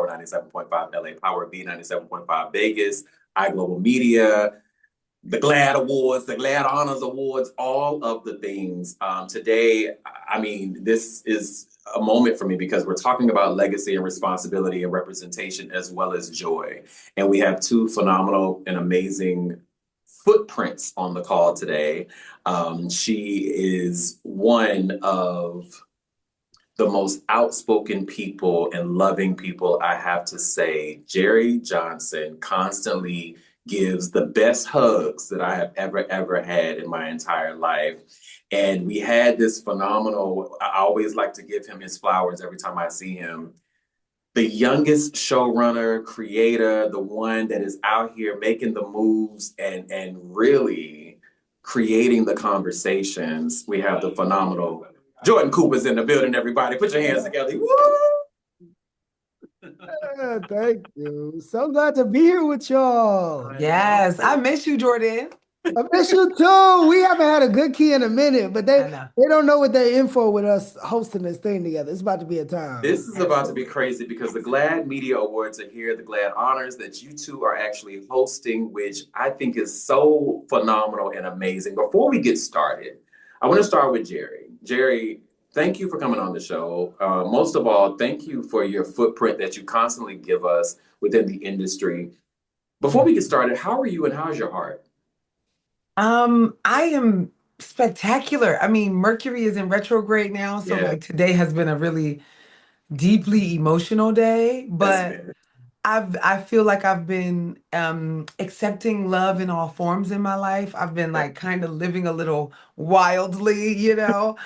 97.5 LA Power, B97.5 Vegas, iGlobal Media, the GLAAD Awards, the GLAAD Honors Awards, all of the things. Today, I mean, this is a moment for me because we're talking about legacy and responsibility and representation as well as joy. And we have two phenomenal and amazing footprints on the call today. She is one of the most outspoken people and loving people, I have to say. JerrieJohnson constantly gives the best hugs that I have ever had in my entire life. And we had this phenomenal, I always like to give him his flowers every time I see him. The youngest showrunner, creator, the one that is out here making the moves and really creating the conversations. We have the phenomenal Jordan Cooper's in the building, everybody. Put your hands together. Woo! Thank you. So glad to be here with y'all. Yes, I miss you, Jordan. I miss you too. We haven't had a good key in a minute, but they don't know what they're in for with us hosting this thing together. It's about to be a time. This is about to be crazy because the GLAAD Media Awards are here, the GLAAD Honors that you two are actually hosting, which I think is so phenomenal and amazing. Before we get started, I want to start with Jerrie. Jerrie, thank you for coming on the show. Most of all, thank you for your footprint that you constantly give us within the industry. Before we get started, how are you and how's your heart? I am spectacular. I mean, Mercury is in retrograde now, so like today has been a really deeply emotional day, but I feel like I've been accepting love in all forms in my life. I've been like kind of living a little wildly, you know.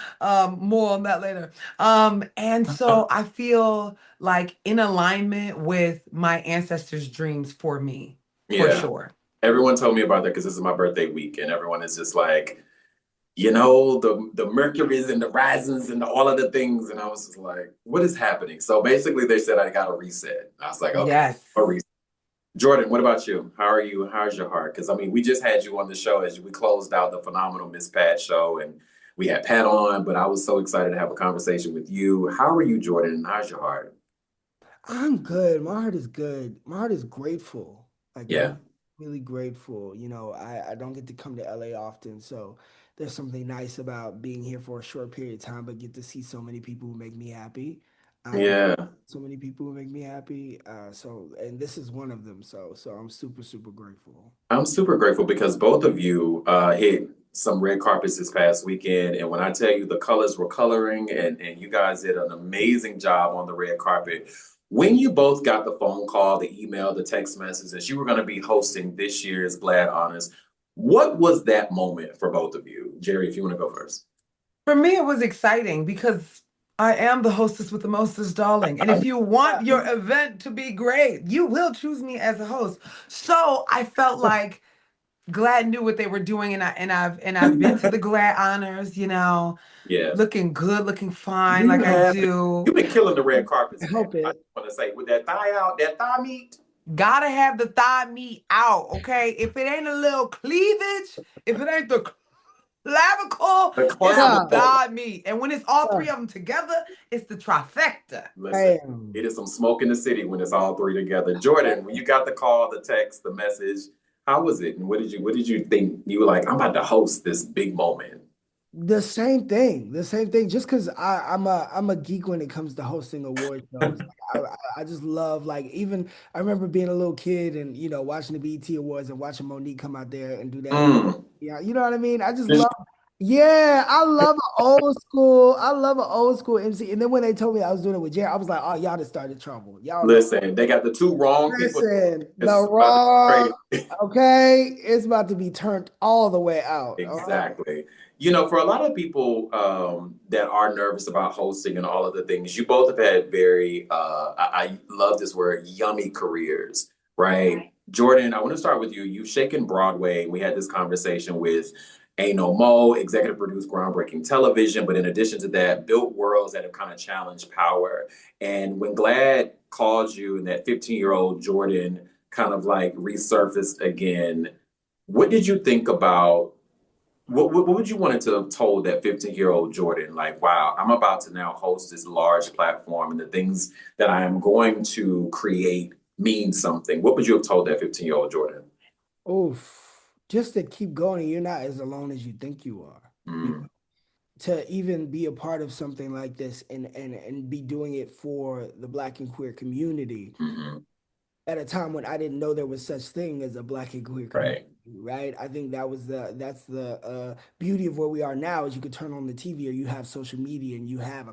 More on that later. And so I feel like in alignment with my ancestors' dreams for me, for sure. Everyone told me about that because this is my birthday week, and everyone is just like, you know, the Mercuries and the risings and all of the things. And I was just like, what is happening? So basically they said I got a reset. I was like, okay, a reset. Jordan, what about you? How are you? How's your heart? Because I mean, we just had you on the show as we closed out the phenomenal Miss Pat show, and we had Pat on, but I was so excited to have a conversation with you. How are you, Jordan? And how's your heart? I'm good. My heart is good. My heart is grateful. Like, I'm really grateful. You know, I don't get to come to LA often, so there's something nice about being here for a short period of time, but get to see so many people who make me happy. So many people who make me happy. And this is one of them. So I'm super, super grateful. I'm super grateful because both of you hit some red carpets this past weekend. And when I tell you the colors were coloring and you guys did an amazing job on the red carpet. When you both got the phone call, the email, the text message that you were going to be hosting this year's GLAAD Honors, what was that moment for both of you? Jerrie, if you want to go first. For me, it was exciting because I am the hostess with the mostest, darling. And if you want your event to be great, you will choose me as a host. So I felt like GLAAD knew what they were doing, and I've been to the GLAAD Honors, you know, looking good, looking fine, I do. You've been killing the red carpets. I want to say with that thigh out, that thigh meat. Gotta have the thigh meat out, okay? If it ain't a little cleavage, if it ain't the clavicle, it's the thigh meat. And when it's all three of them together, it's the trifecta. Listen, it is some smoke in the city when it's all three together. Jordan, when you got the call, the text, the message, how was it? And what did you think? You were like, I'm about to host this big moment. The same thing. Just because I'm a geek when it comes to hosting award shows. I just love, like, even I remember being a little kid and, you know, watching the BET Awards and watching Monique come out there and do that. Yeah, you know what I mean? I just love. Yeah, I love an old school MC. And then when they told me I was doing it with Jerrie, I was like, oh, y'all just started trouble. Y'all listen, they got the two wrong people. Okay, it's about to be turned all the way out. Exactly. You know, for a lot of people that are nervous about hosting and all of the things, you both have had very, I love this word, yummy careers, right? Jordan, I want to start with you. You've shaken Broadway. We had this conversation with Ain't No Mo, executive produced groundbreaking television, but in addition to that, built worlds that have kind of challenged power. And when GLAAD called you and that 15-year-old Jordan kind of like resurfaced again, what did you think about What would you wanted to have told that 15-year-old Jordan? Like, wow, I'm about to now host this large platform, and the things that I am going to create mean something. What would you have told that 15-year-old Jordan? Oof. Just to keep going, you're not as alone as you think you are. You know, Mm, to even be a part of something like this and be doing it for the Black and queer community hmm at a time when I didn't know there was such thing as a Black and queer community, Right. right? I think that's the beauty of where we are now is you could turn on the TV or you have social media and you have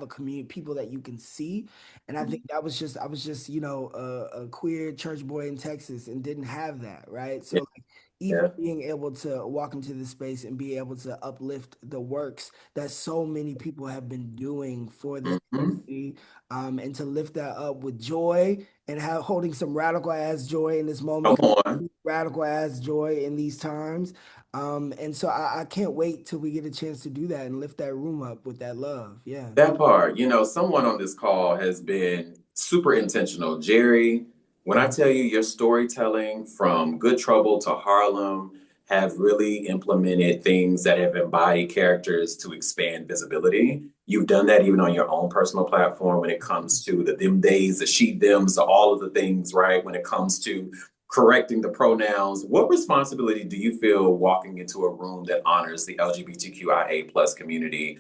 a community people that you can see, and I think that was just I was just a queer church boy in Texas and didn't have that, right? Yeah. So like even Yeah. being able to walk into this space and be able to uplift the works that so many people have been doing for this hmm community, and to lift that up with joy and holding some radical ass joy in this Come moment, on. radical ass joy in these times. And so I can't wait till we get a chance to do that and lift that room up with that love. Yeah. That part, someone on this call has been super intentional. Jerrie, when I tell you your storytelling from Good Trouble to Harlem have really implemented things that have embodied characters to expand visibility. You've done that even on your own personal platform when it comes to the them days, the she thems, all of the things, right? When it comes to correcting the pronouns, what responsibility do you feel walking into a room that honors the LGBTQIA plus community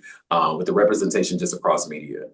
with the representation just across media?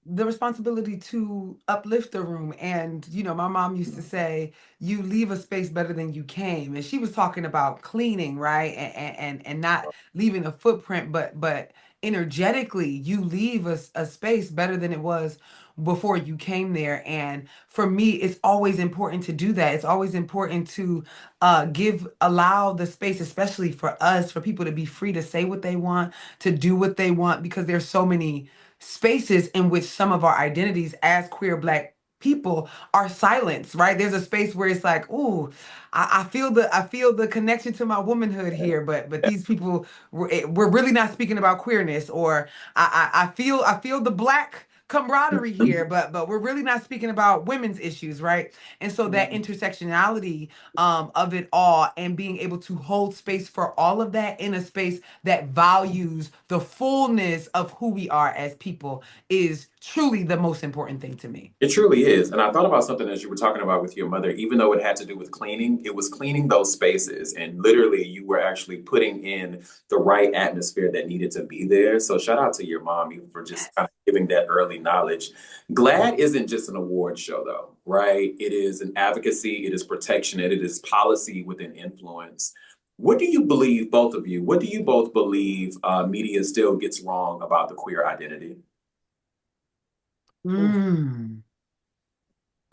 The responsibility to uplift the room. And, my mom used to say, you leave a space better than you came. And she was talking about cleaning, right? And not leaving a footprint, but energetically, you leave a space better than it was before you came there. And for me, it's always important to do that. It's always important to allow the space, especially for us, for people to be free to say what they want, to do what they want, because there's so many spaces in which some of our identities as queer Black people are silenced, right? There's a space where it's like, ooh, I feel the connection to my womanhood here, but these people we're really not speaking about queerness, or I feel the Black camaraderie here, but we're really not speaking about women's issues, right? And so that intersectionality of it all, and being able to hold space for all of that in a space that values the fullness of who we are as people is truly the most important thing to me. It truly is. And I thought about something as you were talking about with your mother, even though it had to do with cleaning, it was cleaning those spaces. And literally, you were actually putting in the right atmosphere that needed to be there. So, shout out to your mom even for just kind of giving that early knowledge. GLAAD isn't just an award show, though, right? It is an advocacy, it is protection, and it is policy within influence. What do you believe, both of you? What do you both believe media still gets wrong about the queer identity? Oof. Mm.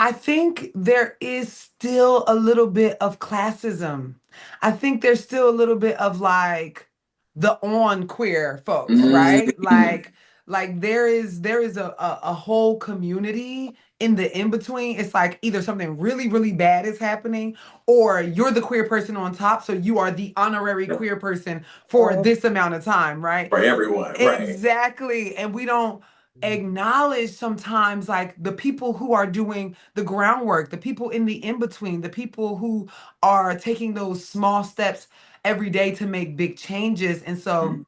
I think there is still a little bit of classism. I think there's still a little bit of like the on queer folks, right? Mm, Like there is a whole community in the in between. It's like either something really, really bad is happening, or you're the queer person on top, so you are the honorary queer person for Oh, this amount of time, right? for everyone, right? Exactly. And we don't acknowledge sometimes like the people who are doing the groundwork, the people in the in between, the people who are taking those small steps every day to make big changes. And so, Mm,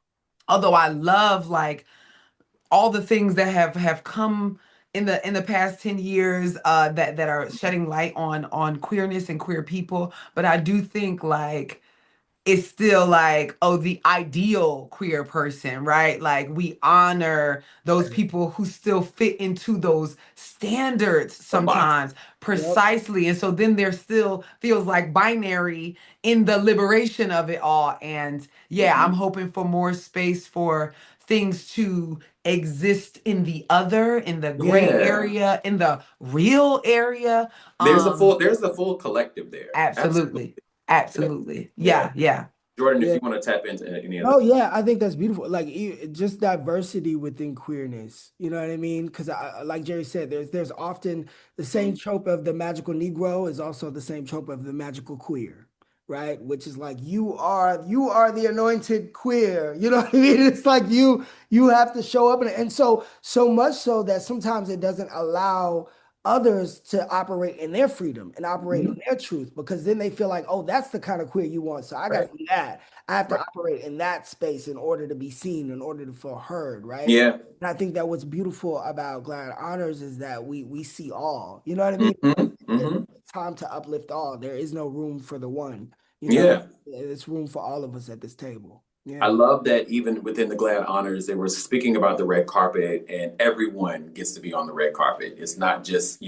although I love like all the things that have come in the past 10 years that are shedding light on queerness and queer people, but I do think like it's still like, oh, the ideal queer person, right? Like we honor those right. people who still fit into those standards The box. sometimes yep. precisely. And so then there still feels like binary in the liberation of it all. And yeah, I'm Mhm. hoping for more space for things to exist in the other, in the gray Yeah. area, in the real area. There's the full collective there. Absolutely. Absolutely. Yeah. Absolutely. Yeah. Yeah, yeah. Jordan, if Yeah. you want to tap into any other. Oh yeah, I think that's beautiful. Like just diversity within queerness. You know what I mean? Because like Jerry said, there's often the same trope of the magical Negro is also the same trope of the magical queer, right? Which is like you are the anointed queer. You know what I mean? It's like you have to show up, and so much so that sometimes it doesn't allow others to operate in their freedom and operate in their truth, because then they feel like, oh, that's the kind of queer you want. So I got to do that. I have to operate in that space in order to be seen, in order to feel heard, right? Yeah. And I think that what's beautiful about GLAAD Honors is that we see all. You know what I mean? It's time to uplift all. There is no room for the one. You know, Yeah. it's room for all of us at this table. I Yeah. love that even within the GLAAD honors, they were speaking about the red carpet, and everyone gets to be on the red carpet. It's not just,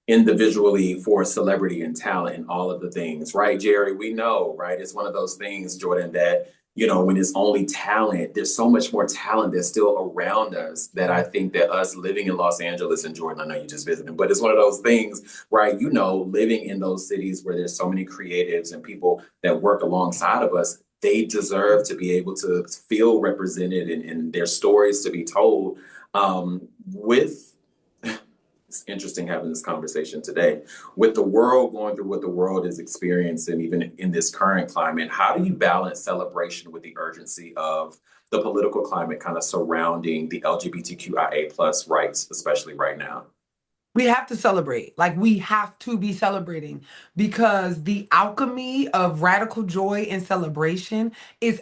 individually for celebrity and talent and all of the things, right, Jerrie? We know, right? It's one of those things, Jordan, that, when it's only talent, there's so much more talent that's still around us that I think that us living in Los Angeles and Jordan, I know you just visited, but it's one of those things, right? Living in those cities where there's so many creatives and people that work alongside of us, they deserve to be able to feel represented and their stories to be told. With It's interesting having this conversation today. With the world going through what the world is experiencing, even in this current climate, how do you balance celebration with the urgency of the political climate kind of surrounding the LGBTQIA plus rights, especially right now? We have to celebrate. Like, we have to be celebrating, because the alchemy of radical joy and celebration is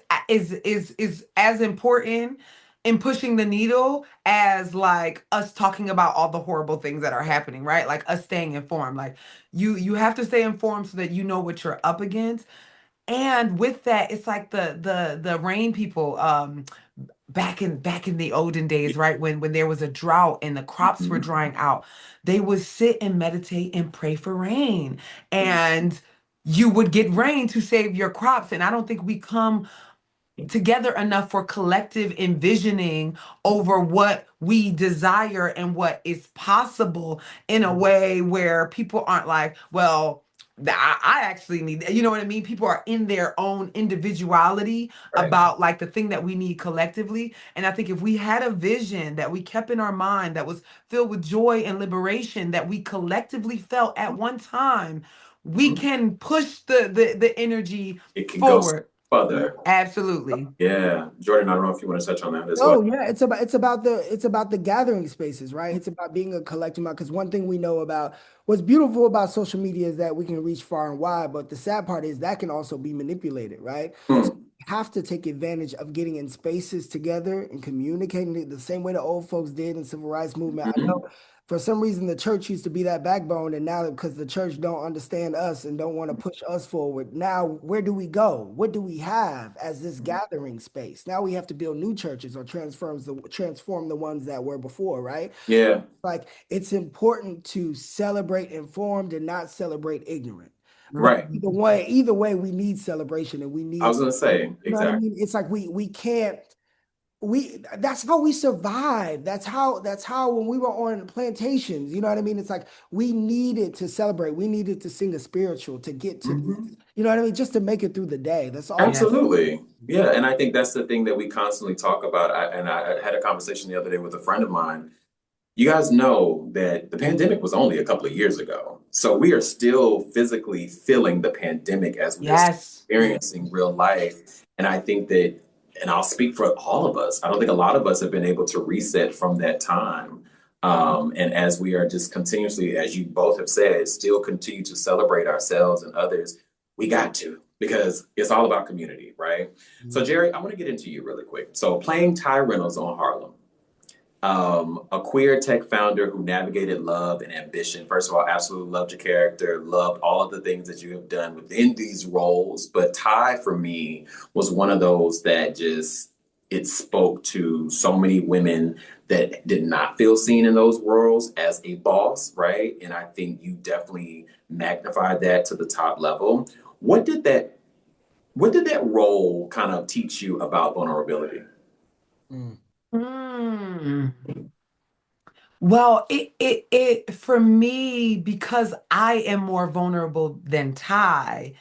as important in pushing the needle as like us talking about all the horrible things that are happening, right? Like us staying informed. Like, you have to stay informed so that you know what you're up against. And with that, it's like the rain people, back in the olden days, right? When there was a drought and the crops were drying out, they would sit and meditate and pray for rain. And you would get rain to save your crops. And I don't think we come together enough for collective envisioning over what we desire and what is possible, in a way where people aren't like, well, I actually need, you know what I mean? People are in their own individuality about like the thing that we need collectively. And I think if we had a vision that we kept in our mind that was filled with joy and liberation that we collectively felt at one time, we can push the energy It can go forward. further. Absolutely. Yeah. Jordan, I don't know if you want to touch on that as well. Oh yeah, it's about the gathering spaces, right? It's about being a collective, because one thing we know about what's beautiful about social media is that we can reach far and wide, but the sad part is that can also be manipulated, right? So we have to take advantage of getting in spaces together and communicating it the same way the old folks did in civil rights movement. I know for some reason the church used to be that backbone, and now because the church don't understand us and don't want to push us forward, now where do we go? What do we have as this gathering space? Now we have to build new churches or transform the ones that were before, right? Yeah. Like, it's important to celebrate informed and not celebrate ignorant. But Right. either way, we need celebration, and we I was need, going to say, you know what I exactly. mean? It's like we can't, that's how we survive. That's how when we were on plantations, you know what I mean? It's like we needed to celebrate. We needed to sing a spiritual to get to this, you know what I mean? Just to make it through the day. That's all. Absolutely. Yeah. And I think that's the thing that we constantly talk about. I had a conversation the other day with a friend of mine. You guys know that the pandemic was only a couple of years ago. So we are still physically feeling the pandemic as we are Yes. experiencing real life. And I think that, and I'll speak for all of us, I don't think a lot of us have been able to reset from that time. And as we are just continuously, as you both have said, still continue to celebrate ourselves and others, we got to, because it's all about community, right? So, Jerrie, I want to get into you really quick. So, playing Ty Reynolds on Harlem, a queer tech founder who navigated love and ambition. First of all, absolutely loved your character, loved all of the things that you have done within these roles. But Ty, for me, was one of those that just, it spoke to so many women that did not feel seen in those roles as a boss, right? And I think you definitely magnified that to the top level. What did that role kind of teach you about vulnerability? Mm. Well, it for me, because I am more vulnerable than Ty,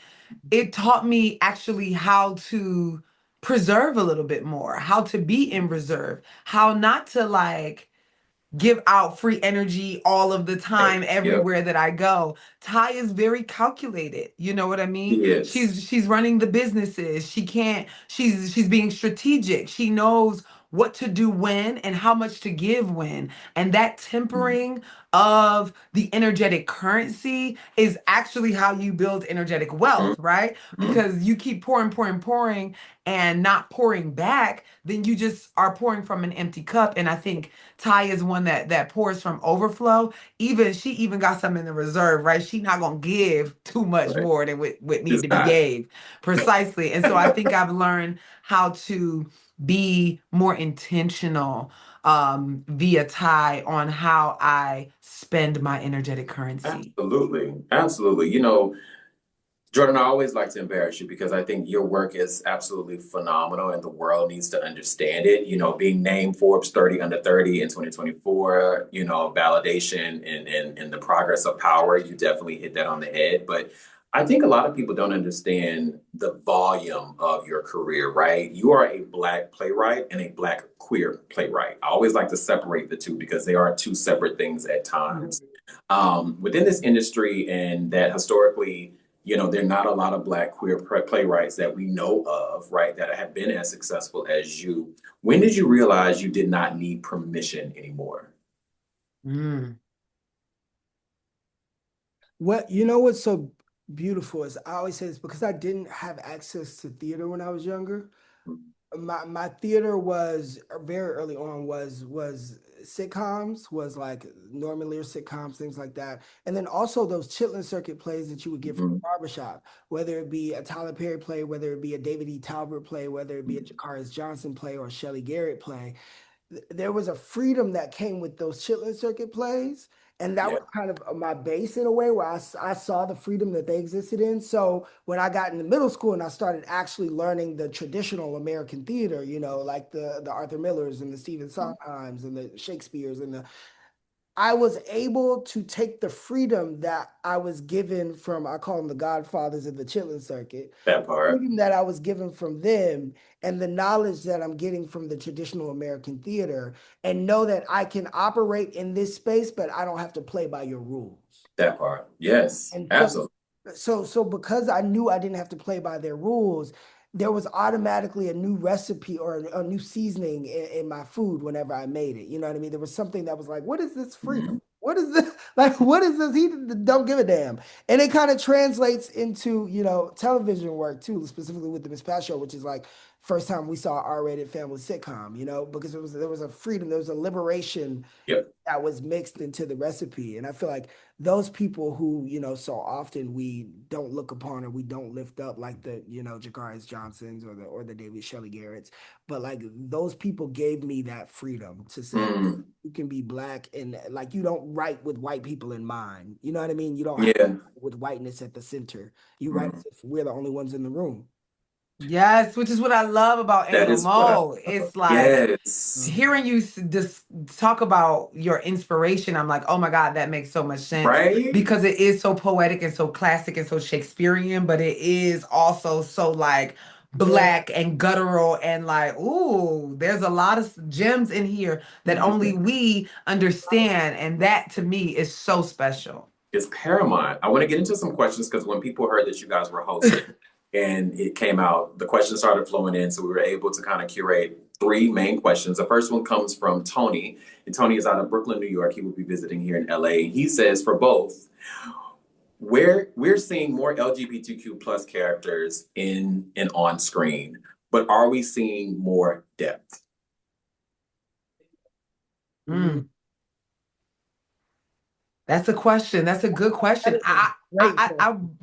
it taught me actually how to preserve a little bit more, how to be in reserve, how not to like give out free energy all of the time Yep. everywhere that I go. Ty is very calculated. You know what I mean? Yes. She's running the businesses. She's being strategic. She knows what to do when and how much to give when. And that tempering of the energetic currency is actually how you build energetic wealth, right? Because you keep pouring and not pouring back, then you just are pouring from an empty cup. And I think Ty is one that pours from overflow. She even got some in the reserve, right? She not gonna give too much more than what need to be gave. Precisely. And so I think I've learned how to be more intentional via Ty on how I spend my energetic currency. Absolutely. Absolutely. Jordan, I always like to embarrass you because I think your work is absolutely phenomenal and the world needs to understand it. Being named Forbes 30 under 30 in 2024, validation and the progress of power, you definitely hit that on the head. But I think a lot of people don't understand the volume of your career, right? You are a Black playwright and a Black queer playwright. I always like to separate the two because they are two separate things at times. Within this industry, and that historically, there are not a lot of Black queer playwrights that we know of, right, that have been as successful as you. When did you realize you did not need permission anymore? What's so beautiful is I always say this because I didn't have access to theater when I was younger. My theater was very early on was sitcoms, was like Norman Lear sitcoms, things like that. And then also those Chitlin Circuit plays that you would get from the barbershop, whether it be a Tyler Perry play, whether it be a David E. Talbot play, whether it be a JerrieJohnson play or a Shelley Garrett play. There was a freedom that came with those Chitlin Circuit plays. And that was kind of my base in a way where I saw the freedom that they existed in. So when I got into middle school and I started actually learning the traditional American theater, like the Arthur Millers and the Stephen Sondheims and the Shakespeares I was able to take the freedom that I was given from, I call them the godfathers of the Chitlin Circuit, That part. freedom that I was given from them and the knowledge that I'm getting from the traditional American theater and know that I can operate in this space, but I don't have to play by your rules. That part. Yes, And absolutely. so because I knew I didn't have to play by their rules, there was automatically a new recipe or a new seasoning in my food whenever I made it. You know what I mean? There was something that was like, what is this freedom? What is this? Like, what is this? He don't give a damn. And it kind of translates into, television work too, specifically with the Miss Pat show, which is like first time we saw R-rated family sitcom, because there was a freedom, there was a liberation that was mixed into the recipe. And I feel like those people who, so often we don't look upon or we don't lift up like the, Jakari's Johnsons or the David Shelley Garrett's, but like those people gave me that freedom to say you can be Black and like you don't write with white people in mind. You know what I mean? You don't have with whiteness at the center. You write as if we're the only ones in the room. Yes, which is what I love about AMO. It's like hearing you just talk about your inspiration. I'm like, oh my God, that makes so much sense. Right? Because it is so poetic and so classic and so Shakespearean, but it is also so like Black and guttural and like, ooh, there's a lot of gems in here that only we understand. And that to me is so special. It's paramount. I want to get into some questions because when people heard that you guys were hosting, and it came out, the questions started flowing in, so we were able to kind of curate 3 main questions. The first one comes from Tony, and Tony is out of Brooklyn, New York. He will be visiting here in LA. He says, for both, we're seeing more LGBTQ plus characters in and on screen, but are we seeing more depth? That's a question. That's a good question. I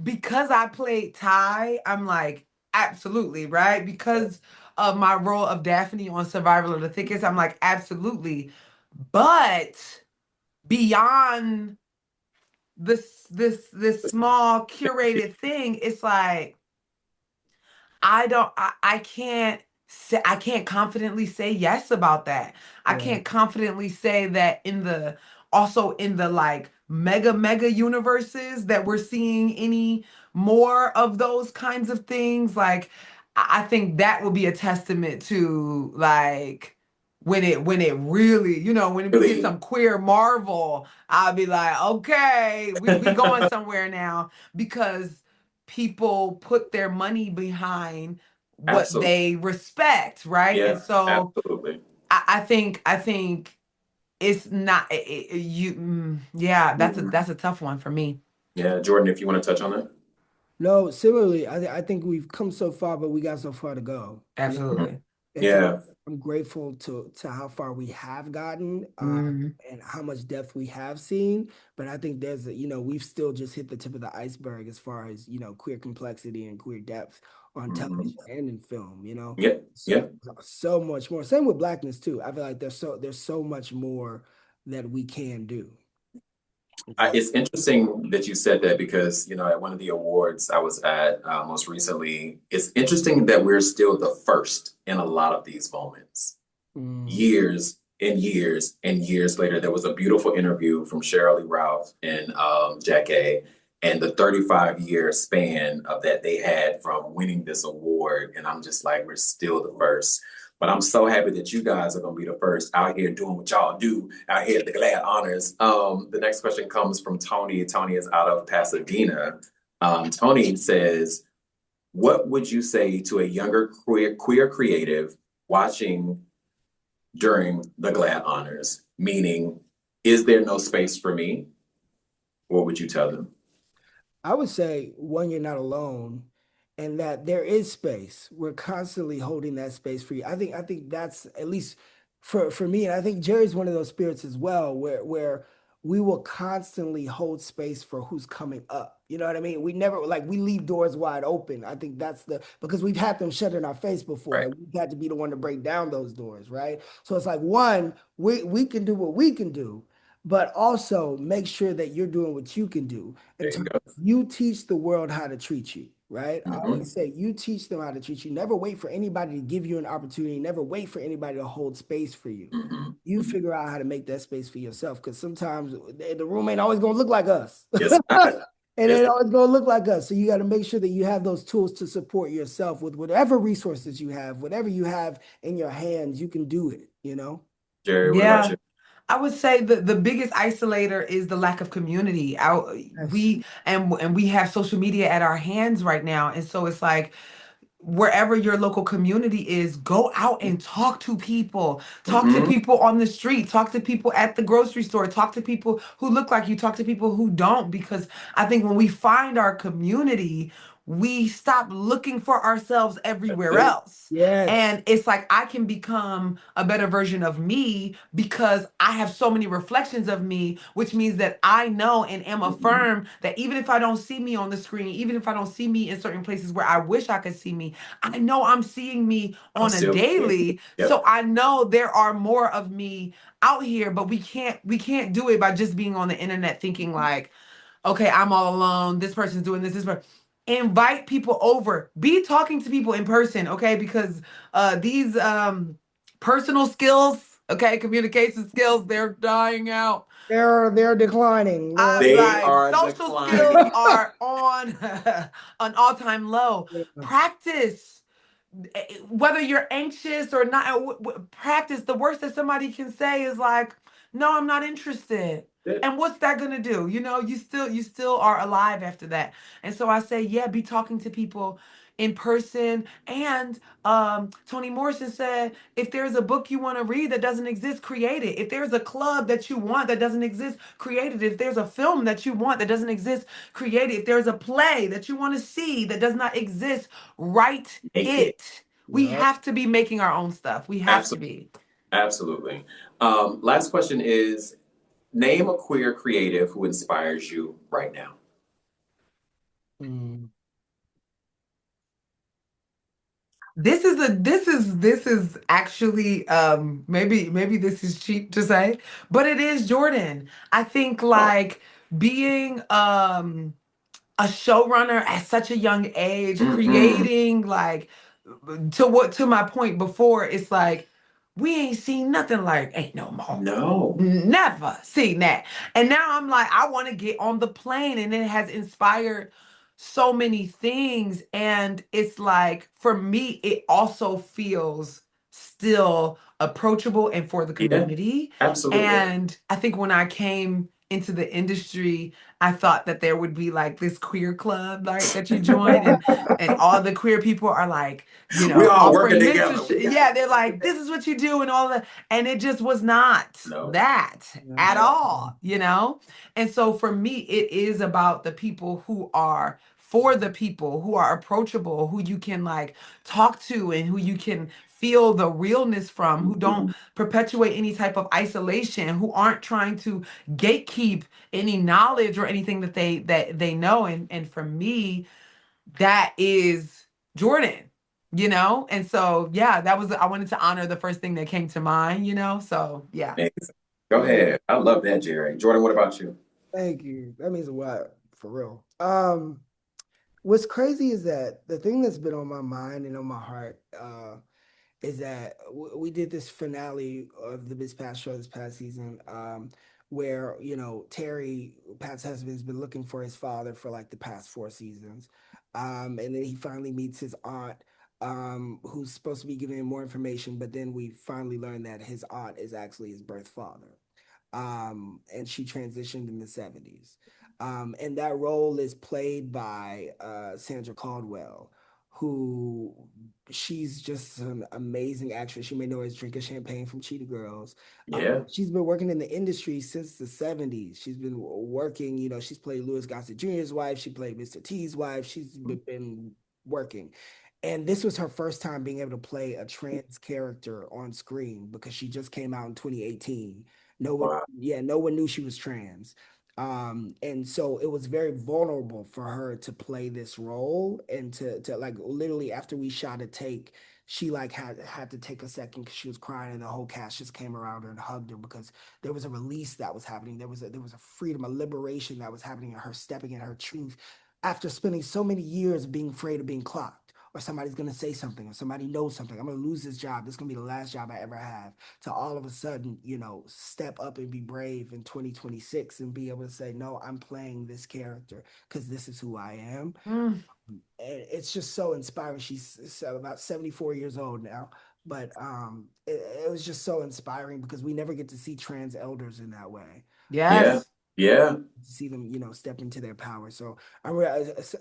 because I played Ty, I'm like, absolutely, right? Because of my role of Daphne on Survival of the Thickest, I'm like, absolutely. But beyond this small curated thing, it's like I can't confidently say yes about that. I can't confidently say that also in the like mega universes that we're seeing any more of those kinds of things. Like I think that would be a testament to like when it really, when we get some queer Marvel, I'll be like, okay, we going somewhere now because people put their money behind what they respect, right? And so absolutely. I think it's not yeah, that's a tough one for me. Yeah, Jordan, if you want to touch on that. No, similarly, I think we've come so far, but we got so far to go. Mhm. Absolutely. And so Yeah. I'm grateful to how far we have gotten, Hmm. and how much depth we have seen. But I think we've still just hit the tip of the iceberg as far as, queer complexity and queer depth on Mhm. television and in film. Yep. So Yep. so much more. Same with blackness too. I feel like there's so much more that we can do. It's interesting that you said that because, at one of the awards I was at most recently, it's interesting that we're still the first in a lot of these moments. Mm. Years and years and years later, there was a beautiful interview from Cheryl Lee Ralph and Jack A. And the 35-year span of that they had from winning this award. And I'm just like, we're still the first. But I'm so happy that you guys are going to be the first out here doing what y'all do out here at the GLAAD Honors. The next question comes from Tony. Tony is out of Pasadena. Tony says, what would you say to a younger queer creative watching during the GLAAD Honors? Meaning, is there no space for me? What would you tell them? I would say, one, you're not alone, and that there is space. We're constantly holding that space for you. I think that's, at least for me, and I think Jerry's one of those spirits as well, where we will constantly hold space for who's coming up. You know what I mean? We never, like, we leave doors wide open. I think that's because we've had them shut in our face before, Right. and we've had to be the one to break down those doors, right? So it's like, one, we can do what we can do, but also make sure that you're doing what you can do. There In you terms go. of, you teach the world how to treat you, right? I Hmm. always say, you teach them how to treat you. Never wait for anybody to give you an opportunity. Never wait for anybody to hold space for you. Hmm. You figure out how to make that space for yourself, because sometimes the room ain't always gonna look like us. It's not. And it It's ain't always gonna look like us. So you got to make sure that you have those tools to support yourself with whatever resources you have, whatever you have in your hands, you can do it. Jerrie, what about Yeah. you? I would say the biggest isolator is the lack of community. Yes. We we have social media at our hands right now, and so it's like wherever your local community is, go out and talk to Hmm. people on the street, talk to people at the grocery store, talk to people who look like you, talk to people who don't, because I think when we find our community, we stop looking for ourselves That's everywhere it. else. Yes. And it's like I can become a better version of me because I have so many reflections of me, which means that I know and am Mhm. affirmed that even if I don't see me on the screen, even if I don't see me in certain places where I wish I could see me, I know I'm seeing me I'm on a still here. daily. Yep. So I know there are more of me out here, but we can't do it by just being on the internet thinking like, okay, I'm all alone. This person's doing this. This person. Invite people over. Be talking to people in person, okay? Because these personal skills, okay, communication skills, they're dying out. They're declining. I They like are social skills declining. are on an all-time low. Yeah. Practice whether you're anxious or not. Practice. The worst that somebody can say is like, no, I'm not interested. And what's that gonna do? You still are alive after that. And so I say, yeah, be talking to people in person. And Toni Morrison said, if there's a book you want to read that doesn't exist, create it. If there's a club that you want that doesn't exist, create it. If there's a film that you want that doesn't exist, create it. If there's a play that you want to see that does not exist, write Make it. it. We Yeah. have to be making our own stuff. We have to Absolutely. be. Absolutely. Last question is, name a queer creative who inspires you right now. Mm. This is actually maybe this is cheap to say, but it is Jordan. I think Oh. like being a showrunner at such a young age, Hmm. creating like to my point before, it's like we ain't seen nothing like ain't no more. No. Never seen that. And now I'm like, I want to get on the plane, and it has inspired so many things. And it's like, for me, it also feels still approachable and for the Yeah, community. absolutely. And I think when I came into the industry, I thought that there would be like this queer club, like that you join, and all the queer people are like, we all offering working together. mentorship. Yeah, they're like, this is what you do, and all that. And it just was not that at all, And so for me, it is about the people who are for the people, who are approachable, who you can like talk to, and who you can feel the realness from, who don't perpetuate any type of isolation, who aren't trying to gatekeep any knowledge or anything that they know. And for me, that is Jordan, And so yeah, I wanted to honor the first thing that came to mind, So yeah. Amazing. Go ahead. I love that, Jerrie. Jordan, what about you? Thank you. That means a lot, for real. What's crazy is that the thing that's been on my mind and on my heart is that we did this finale of this past show this past season, where Terry, Pat's husband, has been looking for his father for like the past 4 seasons, and then he finally meets his aunt, who's supposed to be giving him more information, but then we finally learn that his aunt is actually his birth father, and she transitioned in the 70s. And that role is played by Sandra Caldwell, who she's just an amazing actress. You may know her as Drinking Champagne from Cheetah Girls. Yeah. She's been working in the industry since the 70s. She's been working, she's played Louis Gossett Jr.'s wife. She played Mr. T's wife. She's been working. And this was her first time being able to play a trans character on screen because she just came out in 2018. No one knew she was trans. And so it was very vulnerable for her to play this role and to like literally after we shot a take, she like had to take a second because she was crying and the whole cast just came around her and hugged her because there was a release that was happening. There was a freedom, a liberation that was happening, and her stepping in her truth after spending so many years being afraid of being clocked, or somebody's going to say something, or somebody knows something. I'm going to lose this job. This is going to be the last job I ever have. To all of a sudden, step up and be brave in 2026 and be able to say, no, I'm playing this character because this is who I am. And it's just so inspiring. She's about 74 years old now. But it was just so inspiring because we never get to see trans elders in that way. Yes. Yeah. To see them, step into their power. So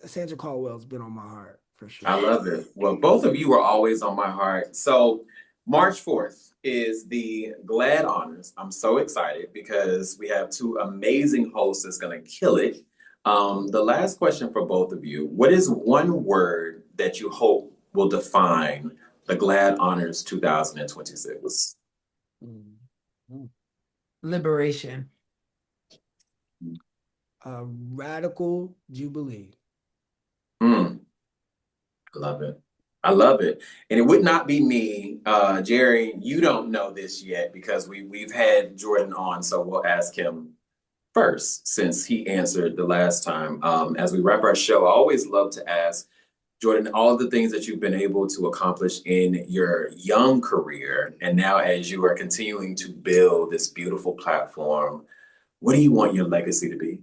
Sandra Caldwell's been on my heart for sure. I love it. Well, both of you are always on my heart. So March 4th is the GLAAD Honors. I'm so excited because we have two amazing hosts that's going to kill it. The last question for both of you, what is one word that you hope will define the GLAAD Honors 2026? Liberation. Radical Jubilee. I love it. I love it. And it would not be me. Jerrie, you don't know this yet because we've had Jordan on, so we'll ask him first since he answered the last time. As we wrap our show, I always love to ask Jordan all of the things that you've been able to accomplish in your young career. And now as you are continuing to build this beautiful platform, what do you want your legacy to be?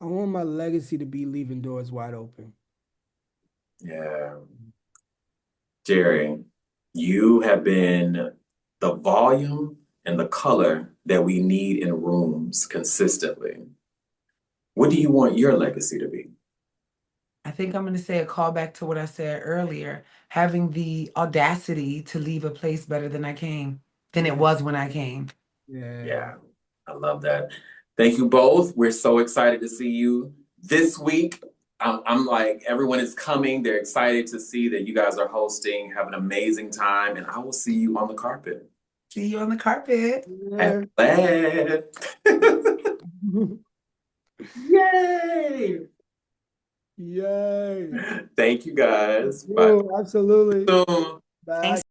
I want my legacy to be leaving doors wide open. Yeah. Jerrie, you have been the volume and the color that we need in rooms consistently. What do you want your legacy to be? I think I'm going to say a callback to what I said earlier, having the audacity to leave a place better than it was when I came. Yeah, I love that. Thank you both. We're so excited to see you this week. I'm like, everyone is coming. They're excited to see that you guys are hosting. Have an amazing time, and I will see you on the carpet. See you on the carpet. Yeah. GLAAD. Yay! Yay! Thank you guys. Bye. Absolutely. Bye. Thanks. Bye.